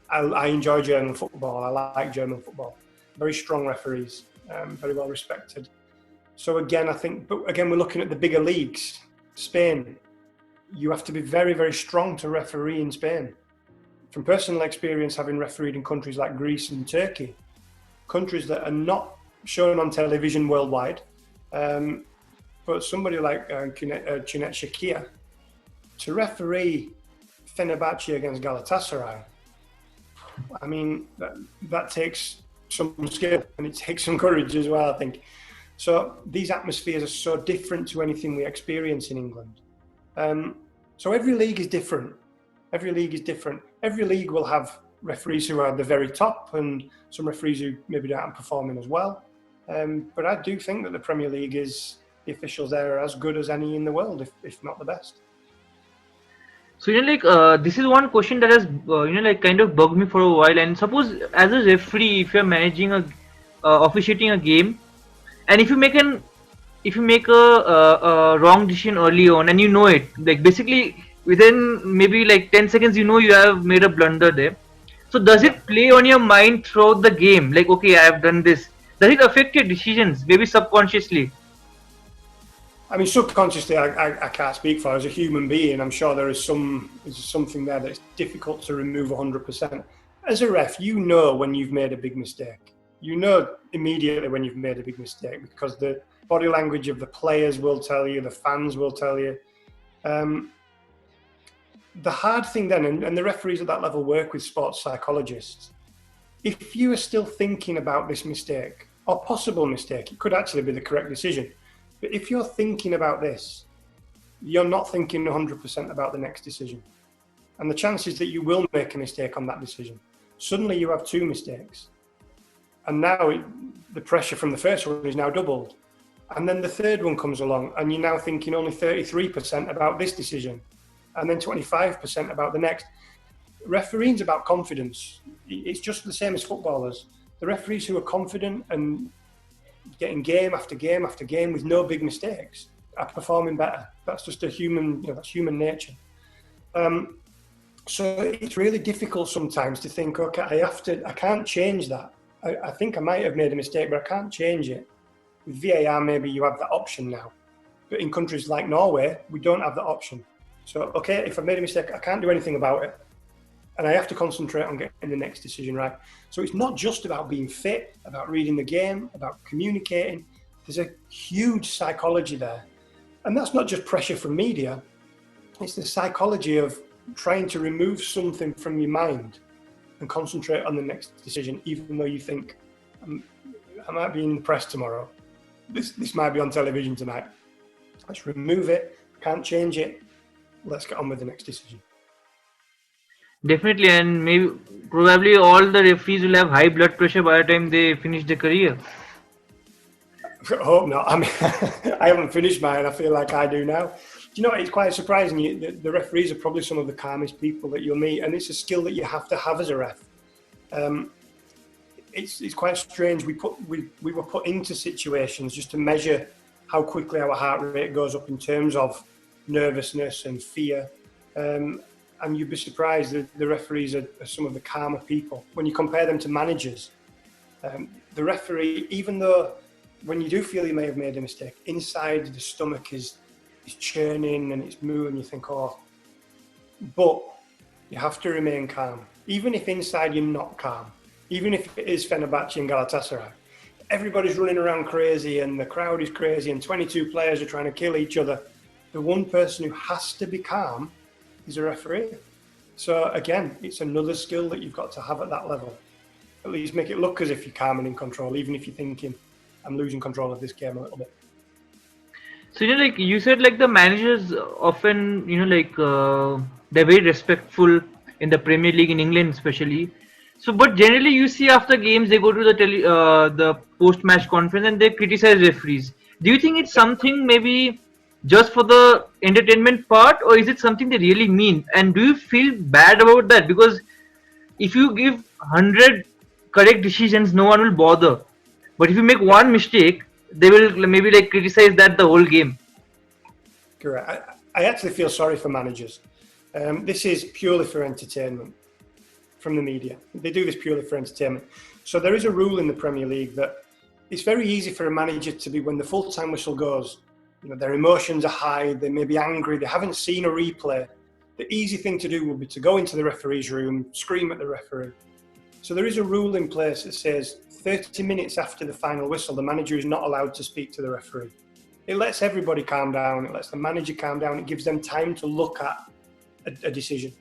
I enjoy German football. I like German football. Very strong referees, very well respected. So again, we're looking at the bigger leagues. Spain, you have to be very, very strong to referee in Spain. From personal experience, having refereed in countries like Greece and Turkey, countries that are not shown on television worldwide, but somebody like Cüneyt Çakır, to referee Fenerbahce against Galatasaray, that takes some skill and it takes some courage as well, I think. So these atmospheres are so different to anything we experience in England. So every league is different. Every league will have referees who are at the very top and some referees who maybe aren't performing as well. But I do think that the Premier League the officials there are as good as any in the world, if not the best. So this is one question that has kind of bugged me for a while. And suppose as a referee, if you're managing officiating a game, and if you make a wrong decision early on, and it, like basically within maybe like 10 seconds, you have made a blunder there. So does it play on your mind throughout the game? Like, okay, I have done this. Does it affect your decisions, maybe subconsciously? Subconsciously, I can't speak for. As a human being, I'm sure there is something there that's difficult to remove 100%. As a ref, when you've made a big mistake. You know immediately when you've made a big mistake because the body language of the players will tell you, the fans will tell you. The hard thing then, and the referees at that level work with sports psychologists, if you are still thinking about this mistake, or possible mistake, it could actually be the correct decision. But if you're thinking about this, you're not thinking 100% about the next decision. And the chances that you will make a mistake on that decision, suddenly you have 2 mistakes. And now the pressure from the first one is now doubled. And then the third one comes along and you're now thinking only 33% about this decision and then 25% about the next. Refereeing's about confidence. It's just the same as footballers. The referees who are confident and getting game after game after game with no big mistakes are performing better. That's just that's human nature. So it's really difficult sometimes to think, okay, I can't change that. I think I might have made a mistake, but I can't change it. With VAR, maybe you have that option now. But in countries like Norway, we don't have that option. So, okay, if I've made a mistake, I can't do anything about it. And I have to concentrate on getting the next decision right. So it's not just about being fit, about reading the game, about communicating. There's a huge psychology there. And that's not just pressure from media. It's the psychology of trying to remove something from your mind and concentrate on the next decision, even though you think, I might be in the press tomorrow. This might be on television tonight. Let's remove it. Can't change it. Let's get on with the next decision. Definitely, and maybe probably all the referees will have high blood pressure by the time they finish their career. I hope not. I mean, I haven't finished mine. I feel like I do now. Do you know, it's quite surprising. The referees are probably some of the calmest people that you'll meet, and it's a skill that you have to have as a ref. It's quite strange. We were put into situations just to measure how quickly our heart rate goes up in terms of nervousness and fear. And you'd be surprised that the referees are some of the calmer people. When you compare them to managers, the referee, even though when you do feel you may have made a mistake, inside the stomach is churning and it's moving, you think, oh. But you have to remain calm. Even if inside you're not calm, even if it is Fenerbahce and Galatasaray, everybody's running around crazy and the crowd is crazy and 22 players are trying to kill each other. The one person who has to be calm is a referee. So again, it's another skill that you've got to have at that level. At least make it look as if you're calm and in control, even if you're thinking, I'm losing control of this game a little bit. So, like you said, like the managers often, they're very respectful in the Premier League in England especially. So, but generally you see after games, they go to the post-match conference and they criticize referees. Do you think it's something maybe just for the entertainment part, or is it something they really mean? And do you feel bad about that? Because if you give 100 correct decisions, no one will bother. But if you make one mistake, they will maybe like criticize that the whole game. Correct. I actually feel sorry for managers. This is purely for entertainment from the media. They do this purely for entertainment. So there is a rule in the Premier League that it's very easy for a manager to be, when the full-time whistle goes, their emotions are high, they may be angry, they haven't seen a replay. The easy thing to do would be to go into the referee's room, scream at the referee. So there is a rule in place that says 30 minutes after the final whistle, the manager is not allowed to speak to the referee. It lets everybody calm down, it lets the manager calm down, it gives them time to look at a decision.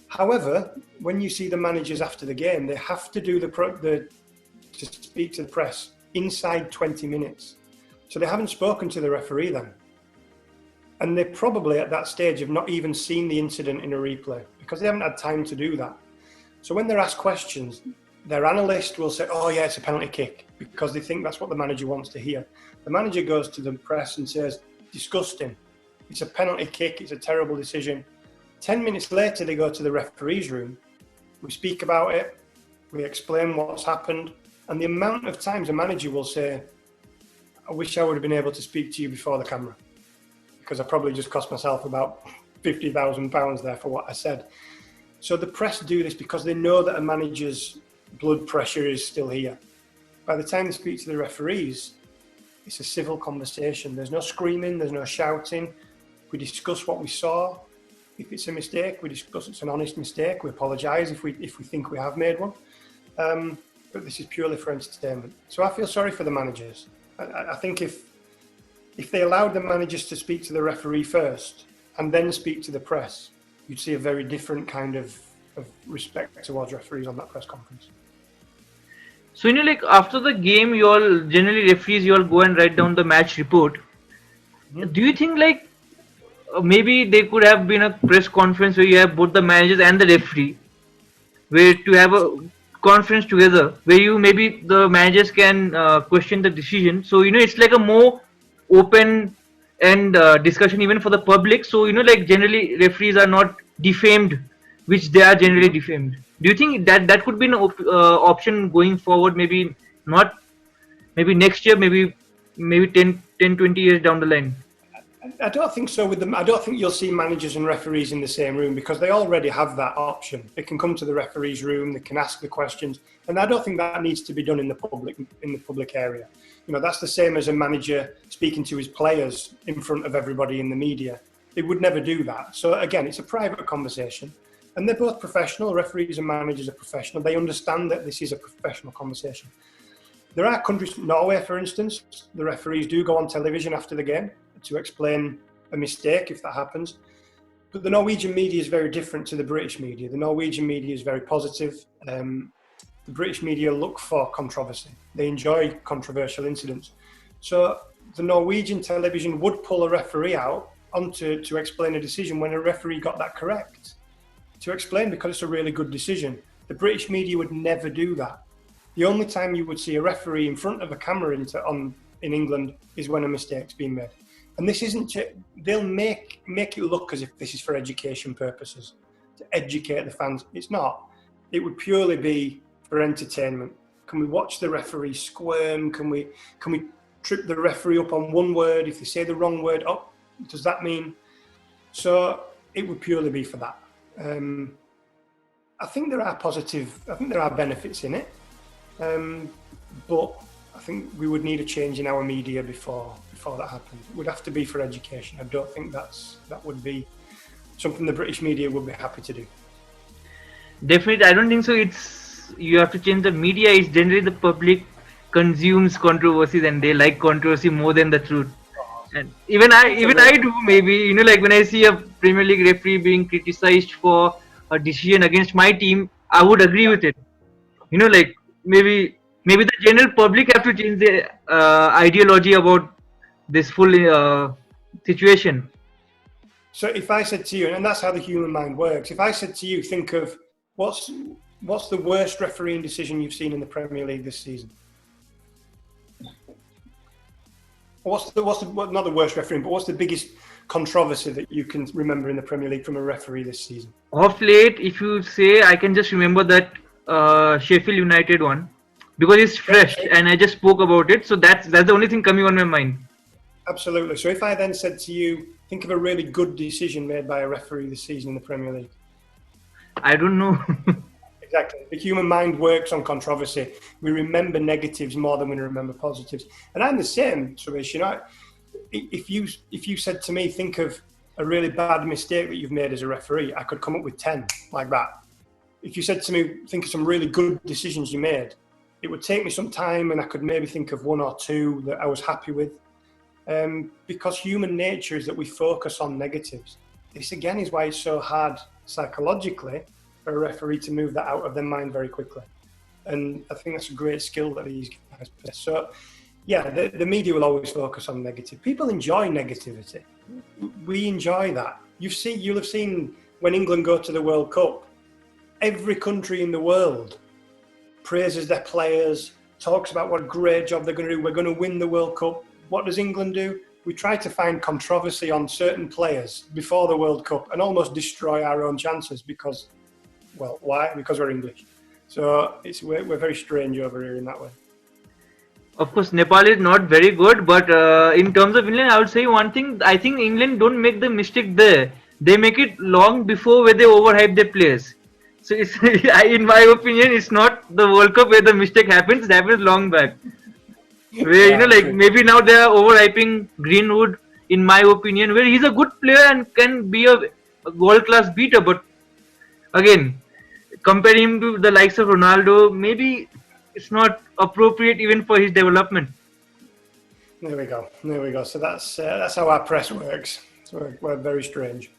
However, when you see the managers after the game, they have to do to speak to the press inside 20 minutes. So they haven't spoken to the referee then. And they probably at that stage have not even seen the incident in a replay because they haven't had time to do that. So when they're asked questions, their analyst will say, oh yeah, it's a penalty kick, because they think that's what the manager wants to hear. The manager goes to the press and says, disgusting, it's a penalty kick, it's a terrible decision. 10 minutes later, they go to the referee's room, we speak about it, we explain what's happened, and the amount of times a manager will say, I wish I would have been able to speak to you before the camera, because I probably just cost myself about £50,000 there for what I said. So the press do this because they know that a manager's blood pressure is still here. By the time they speak to the referees, it's a civil conversation. There's no screaming, there's no shouting. We discuss what we saw. If it's a mistake, we discuss it's an honest mistake. We apologise if we think we have made one. But this is purely for entertainment. So I feel sorry for the managers. I think if they allowed the managers to speak to the referee first and then speak to the press, you'd see a very different kind of respect towards referees on that press conference. So, like after the game, you all generally referees, you all go and write down the match report. Mm-hmm. Do you think like maybe there could have been a press conference where you have both the managers and the referee, where to have a conference together, where you maybe the managers can question the decision. So, it's like a more open and discussion even for the public. So, like generally referees are not defamed which they are generally defamed. Do you think that that could be an option going forward? Maybe not. Maybe next year. Maybe 20 years down the line. I don't think so with them. I don't think you'll see managers and referees in the same room because they already have that option. They can come to the referee's room, they can ask the questions, and I don't think that needs to be done in the public area. You know, that's the same as a manager speaking to his players in front of everybody in the media. They would never do that. So again, it's a private conversation, and they're both professional. Referees and managers are professional. They understand that this is a professional conversation. There are countries, Norway, for instance, the referees do go on television after the game to explain a mistake if that happens. But the Norwegian media is very different to the British media. The Norwegian media is very positive. The British media look for controversy. They enjoy controversial incidents. So the Norwegian television would pull a referee out to explain a decision when a referee got that correct. To explain because it's a really good decision. The British media would never do that. The only time you would see a referee in front of a camera in England is when a mistake's been made. And this isn't, they'll make it look as if this is for education purposes, to educate the fans. It's not. It would purely be for entertainment. Can we watch the referee squirm? Can we trip the referee up on one word? If they say the wrong word, oh, does that mean? So it would purely be for that. I think there are benefits in it. But I think we would need a change in our media before that happened. It would have to be for education. I don't think that would be something the British media would be happy to do. Definitely, I don't think so. You have to change the media. It's generally the public consumes controversies and they like controversy more than the truth. And even I do, maybe, like when I see a Premier League referee being criticized for a decision against my team, I would agree with it. Like maybe the general public have to change their ideology about this full situation. So if I said to you, and that's how the human mind works, if I said to you, think of what's the worst refereeing decision you've seen in the Premier League this season? Not the worst refereeing, but what's the biggest controversy that you can remember in the Premier League from a referee this season? Of late, if you say, I can just remember that Sheffield United one because it's fresh and I just spoke about it. So that's the only thing coming on my mind. Absolutely. So if I then said to you, think of a really good decision made by a referee this season in the Premier League. I don't know. Exactly. The human mind works on controversy. We remember negatives more than we remember positives. And I'm the same, Suresh. If you said to me, think of a really bad mistake that you've made as a referee, I could come up with 10 like that. If you said to me, think of some really good decisions you made, it would take me some time and I could maybe think of one or two that I was happy with. Because human nature is that we focus on negatives. This again is why it's so hard psychologically for a referee to move that out of their mind very quickly. And I think that's a great skill that these guys possess. So yeah, the media will always focus on negative. People enjoy negativity. We enjoy that. You'll have seen when England go to the World Cup, every country in the world praises their players, talks about what a great job they're going to do. We're going to win the World Cup. What does England do? We try to find controversy on certain players before the World Cup and almost destroy our own chances because, well, why? Because we're English. So we're very strange over here in that way. Of course, Nepal is not very good, but in terms of England, I would say one thing. I think England don't make the mistake there. They make it long before where they overhype their players. So it's, in my opinion, it's not the World Cup where the mistake happens. It happens long back. Where, maybe now they are overhyping Greenwood, in my opinion, where he's a good player and can be a world-class beater. But again, comparing him to the likes of Ronaldo, maybe it's not appropriate even for his development. There we go. So that's how our press works. So we're very strange.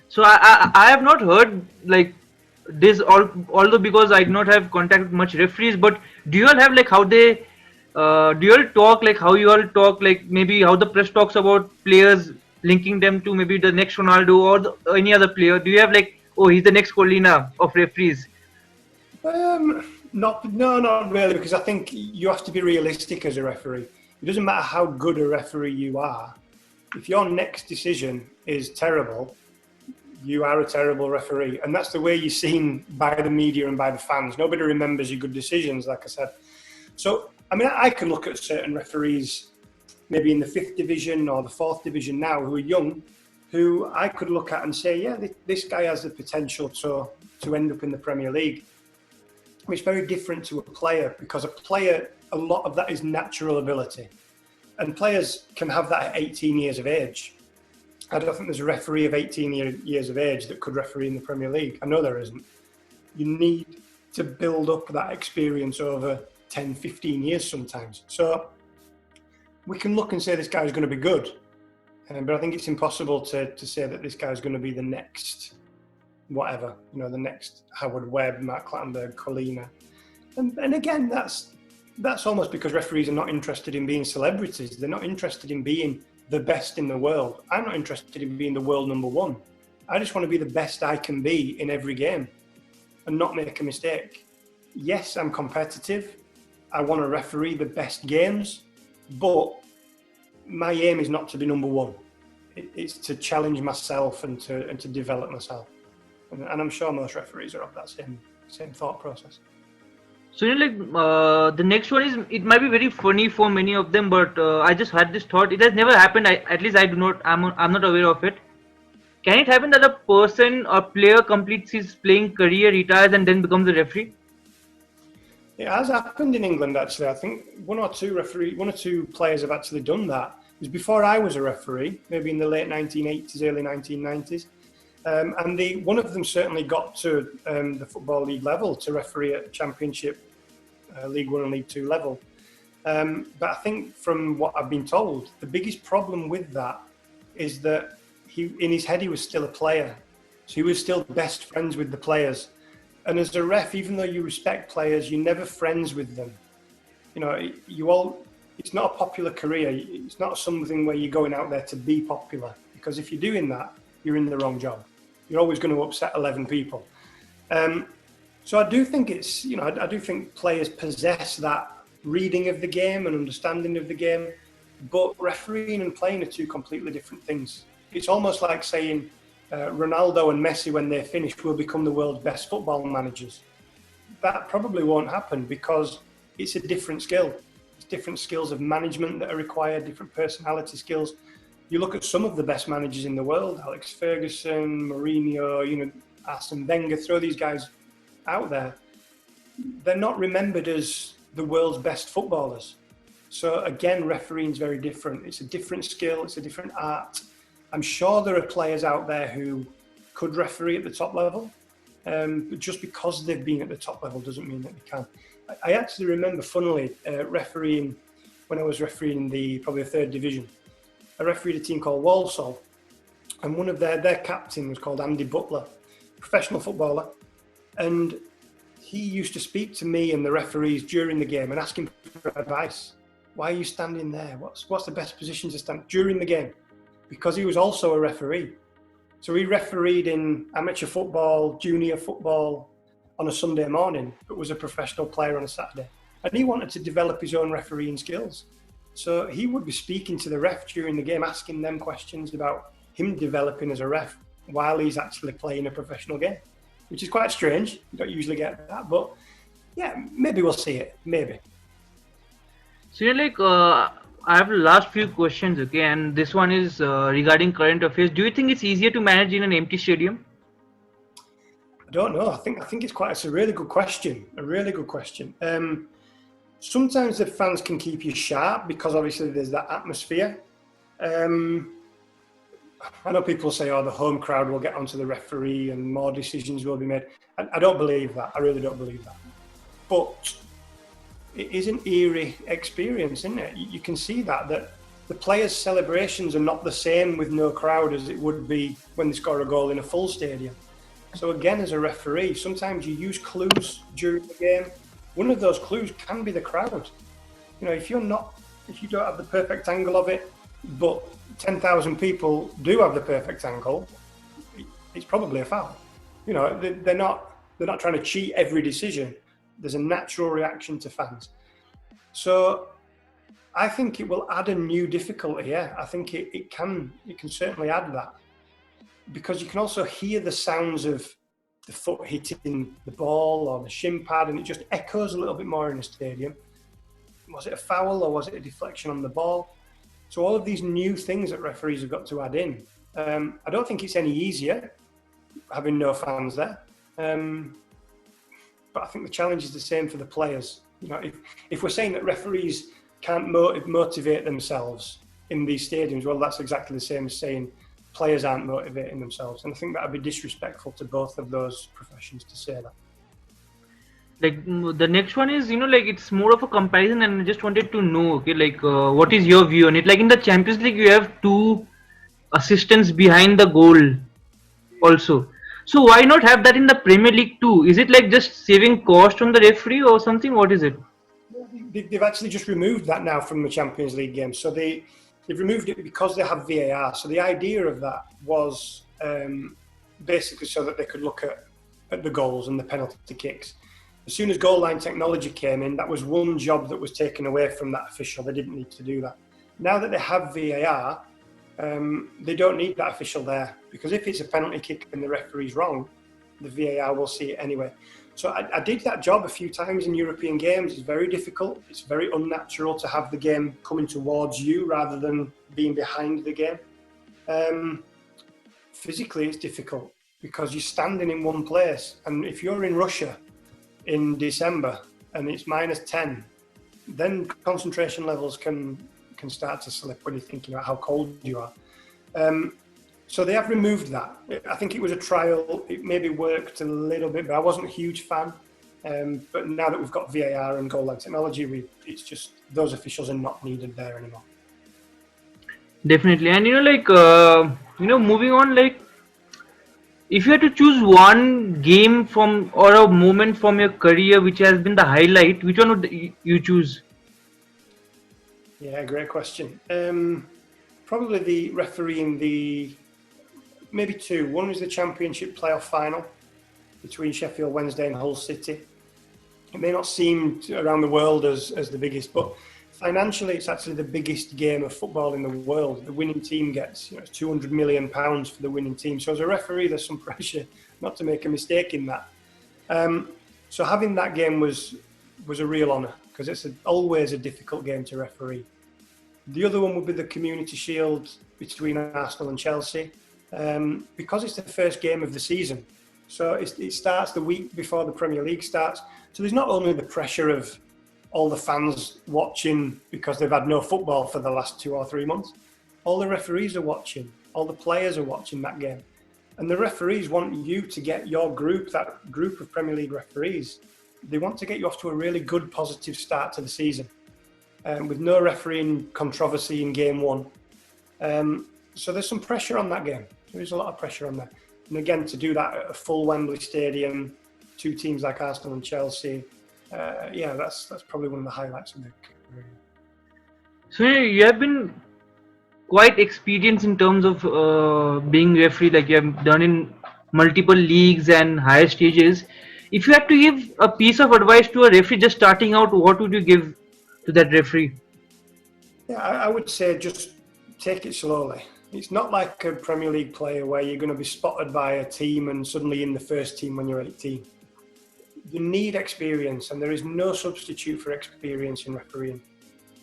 So I have not heard like this, although because I do not have contact with much referees. But do you all have like how they? Do you all talk like how you all talk like maybe how the press talks about players, linking them to maybe the next Ronaldo or any other player? Do you have like, oh, he's the next Colina of referees? Not really, because I think you have to be realistic as a referee. It doesn't matter how good a referee you are. If your next decision is terrible, you are a terrible referee. And that's the way you're seen by the media and by the fans. Nobody remembers your good decisions, like I said. So, I mean, I can look at certain referees, maybe in the 5th division or the 4th division now, who are young, who I could look at and say, yeah, this guy has the potential to end up in the Premier League. It's very different to a player, because a player, a lot of that is natural ability. And players can have that at 18 years of age. I don't think there's a referee of 18 years of age that could referee in the Premier League. I know there isn't. You need to build up that experience over 10, 15 years sometimes. So we can look and say this guy's going to be good. But I think it's impossible to say that this guy's going to be the next whatever, the next Howard Webb, Mark Clattenburg, Colina. And again, that's almost because referees are not interested in being celebrities. They're not interested in being the best in the world. I'm not interested in being the world number one. I just want to be the best I can be in every game and not make a mistake. Yes, I'm competitive. I want to referee the best games, but my aim is not to be number one. It's to challenge myself and to develop myself. And I'm sure most referees are of that same thought process. So the next one is, it might be very funny for many of them, but I just had this thought. It has never happened. At least I do not. I'm not aware of it. Can it happen that a person or player completes his playing career, retires, and then becomes a referee? It has happened in England, actually. I think one or two players have actually done that. It was before I was a referee, maybe in the late 1980s, early 1990s. And one of them certainly got to the Football League level to referee at Championship, League 1 and League 2 level. But I think from what I've been told, the biggest problem with that is that in his head he was still a player. So he was still best friends with the players. And as a ref, even though you respect players, you're never friends with them. It's not a popular career. It's not something where you're going out there to be popular. Because if you're doing that, you're in the wrong job. You're always going to upset 11 people. So I do think I do think players possess that reading of the game and understanding of the game, but refereeing and playing are two completely different things. It's almost like saying Ronaldo and Messi, when they're finished, will become the world's best football managers. That probably won't happen because it's a different skill. It's different skills of management that are required, different personality skills. You look at some of the best managers in the world, Alex Ferguson, Mourinho, Arsene Wenger, throw these guys out there. They're not remembered as the world's best footballers. So again, refereeing is very different. It's a different skill, it's a different art. I'm sure there are players out there who could referee at the top level, but just because they've been at the top level doesn't mean that they can. I actually remember, funnily, refereeing when I was refereeing in probably the 3rd division. I refereed a team called Walsall, and one of their captain was called Andy Butler, professional footballer, and he used to speak to me and the referees during the game and ask him for advice. Why are you standing there? What's the best position to stand during the game? Because he was also a referee. So he refereed in amateur football, junior football on a Sunday morning, but was a professional player on a Saturday. And he wanted to develop his own refereeing skills. So he would be speaking to the ref during the game, asking them questions about him developing as a ref while he's actually playing a professional game, which is quite strange. You don't usually get that, but yeah, maybe we'll see it. Maybe. So I have the last few questions, okay, and this one is regarding current affairs. Do you think it's easier to manage in an empty stadium? I don't know. I think it's a really good question. A really good question. Sometimes the fans can keep you sharp because obviously there's that atmosphere. I know people say, the home crowd will get onto the referee and more decisions will be made. I don't believe that. I really don't believe that. But it is an eerie experience, isn't it? You can see that the players' celebrations are not the same with no crowd as it would be when they score a goal in a full stadium. So again, as a referee, sometimes you use clues during the game. One of those clues can be the crowd. If you don't have the perfect angle of it, but 10,000 people do have the perfect angle, it's probably a foul. They're not trying to cheat every decision. There's a natural reaction to fans. So I think it will add a new difficulty. Yeah, I think it can certainly add that. because you can also hear the sounds of the foot hitting the ball or the shin pad, and it just echoes a little bit more in the stadium. Was it a foul or was it a deflection on the ball? So all of these new things that referees have got to add in. I don't think it's any easier having no fans there. But I think the challenge is the same for the players. If we're saying that referees can't motivate themselves in these stadiums, well, that's exactly the same as saying players aren't motivating themselves. And I think that would be disrespectful to both of those professions to say that. The next one is, it's more of a comparison, and I just wanted to know, okay, what is your view on it? Like in the Champions League, you have two assistants behind the goal also. So why not have that in the Premier League too? Is it like just saving cost on the referee or something? What is it? They've actually just removed that now from the Champions League games. So they've removed it because they have VAR. So the idea of that was basically so that they could look at the goals and the penalty kicks. As soon as goal line technology came in, that was one job that was taken away from that official. They didn't need to do that. Now that they have VAR, they don't need that official there, because if it's a penalty kick and the referee's wrong, the VAR will see it anyway. So I did that job a few times in European games. It's very difficult. It's very unnatural to have the game coming towards you rather than being behind the game. Physically, it's difficult because you're standing in one place. And if you're in Russia in December and it's -10, then concentration levels can start to slip when you're thinking about how cold you are. So they have removed that. I think it was a trial. It maybe worked a little bit, but I wasn't a huge fan. But now that we've got VAR and goal line technology, it's just those officials are not needed there anymore. Definitely. And moving on, if you had to choose one game or a moment from your career which has been the highlight, which one would you choose? Yeah, great question. Probably the refereeing maybe two. One was the Championship playoff final between Sheffield Wednesday and Hull City. It may not seem around the world as the biggest, but financially it's actually the biggest game of football in the world. The winning team gets £200 million for the winning team. So as a referee, there's some pressure not to make a mistake in that. So having that game was a real honour, because it's always a difficult game to referee. The other one would be the Community Shield between Arsenal and Chelsea, because it's the first game of the season. So it starts the week before the Premier League starts. So there's not only the pressure of all the fans watching because they've had no football for the last 2 or 3 months. All the referees are watching. All the players are watching that game. And the referees want you to get your group, that group of Premier League referees, they want to get you off to a really good, positive start to the season, with no refereeing controversy in game one. So there's some pressure on that game. There is a lot of pressure on that. And again, to do that at a full Wembley Stadium, two teams like Arsenal and Chelsea, that's probably one of the highlights of the career. So you have been quite experienced in terms of being referee, like you have done in multiple leagues and higher stages. If you had to give a piece of advice to a referee just starting out, what would you give to that referee? Yeah, I would say just take it slowly. It's not like a Premier League player where you're going to be spotted by a team and suddenly in the first team when you're 18. You need experience, and there is no substitute for experience in refereeing.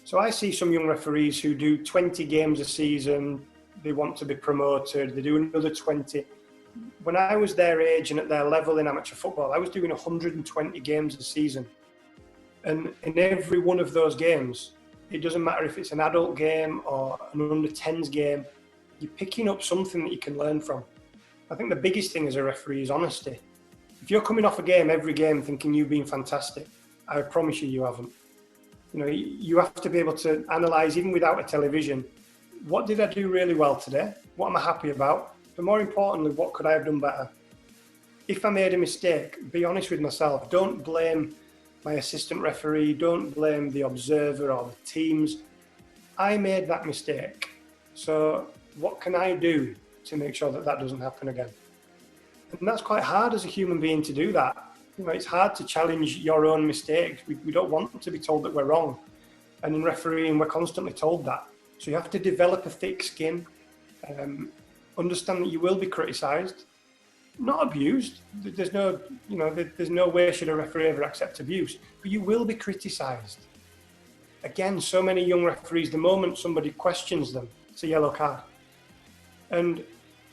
So I see some young referees who do 20 games a season, they want to be promoted, they do another 20. When I was their age and at their level in amateur football, I was doing 120 games a season. And in every one of those games, it doesn't matter if it's an adult game or an under-10s game, you're picking up something that you can learn from. I think the biggest thing as a referee is honesty. If you're coming off a game every game thinking you've been fantastic, I promise you haven't. You have to be able to analyse, even without a television, what did I do really well today? What am I happy about? But more importantly, what could I have done better? If I made a mistake, be honest with myself. Don't blame my assistant referee. Don't blame the observer or the teams. I made that mistake. So what can I do to make sure that doesn't happen again? And that's quite hard as a human being to do that. It's hard to challenge your own mistakes. We don't want to be told that we're wrong. And in refereeing, we're constantly told that. So you have to develop a thick skin. understand that you will be criticised, not abused. There's no, there's no way should a referee ever accept abuse, but you will be criticised. Again, so many young referees, the moment somebody questions them, it's a yellow card. And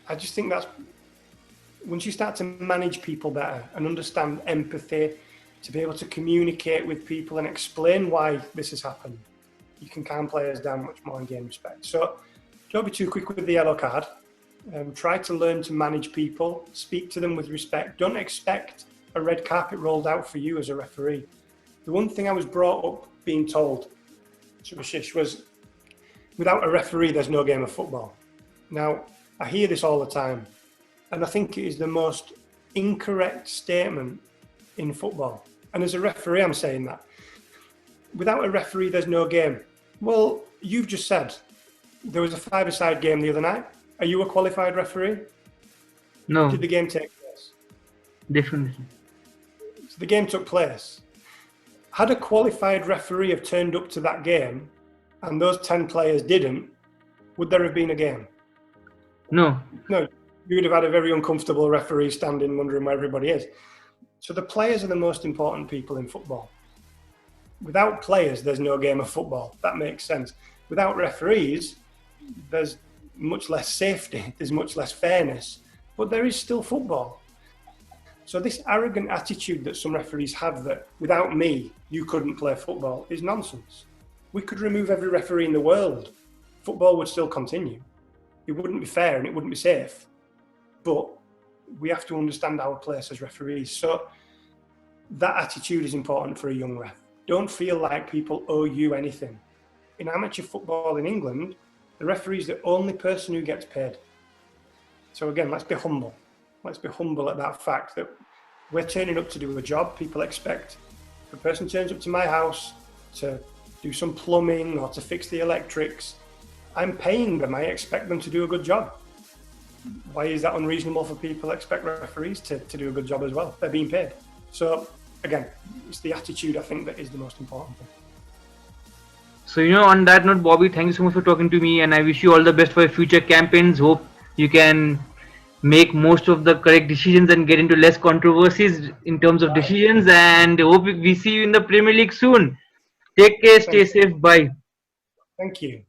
I just think that's, once you start to manage people better and understand empathy, to be able to communicate with people and explain why this has happened, you can calm players down much more and gain respect. So don't be too quick with the yellow card. Try to learn to manage people, speak to them with respect. Don't expect a red carpet rolled out for you as a referee. The one thing I was brought up being told, Subhashish, was without a referee, there's no game of football. Now, I hear this all the time, and I think it is the most incorrect statement in football. And as a referee, I'm saying that. Without a referee, there's no game. Well, you've just said there was a five-a-side game the other night. Are you a qualified referee? No. Did the game take place? Definitely. So the game took place. Had a qualified referee have turned up to that game and those 10 players didn't, would there have been a game? No. No, you would have had a very uncomfortable referee standing wondering where everybody is. So the players are the most important people in football. Without players, there's no game of football. That makes sense. Without referees, there's much less safety, there's much less fairness, but there is still football. So this arrogant attitude that some referees have that without me, you couldn't play football is nonsense. We could remove every referee in the world. Football would still continue. It wouldn't be fair and it wouldn't be safe. But we have to understand our place as referees. So that attitude is important for a young ref. Don't feel like people owe you anything. In amateur football in England, the referee is the only person who gets paid. So again, let's be humble. Let's be humble at that fact that we're turning up to do a job. People expect if a person turns up to my house to do some plumbing or to fix the electrics, I'm paying them. I expect them to do a good job. Why is that unreasonable for people to expect referees to do a good job as well? They're being paid. So again, it's the attitude I think that is the most important thing. So, on that note, Bobby, thank you so much for talking to me, and I wish you all the best for your future campaigns. Hope you can make most of the correct decisions and get into less controversies in terms of decisions, and hope we see you in the Premier League soon. Take care, stay safe, bye. Thank you.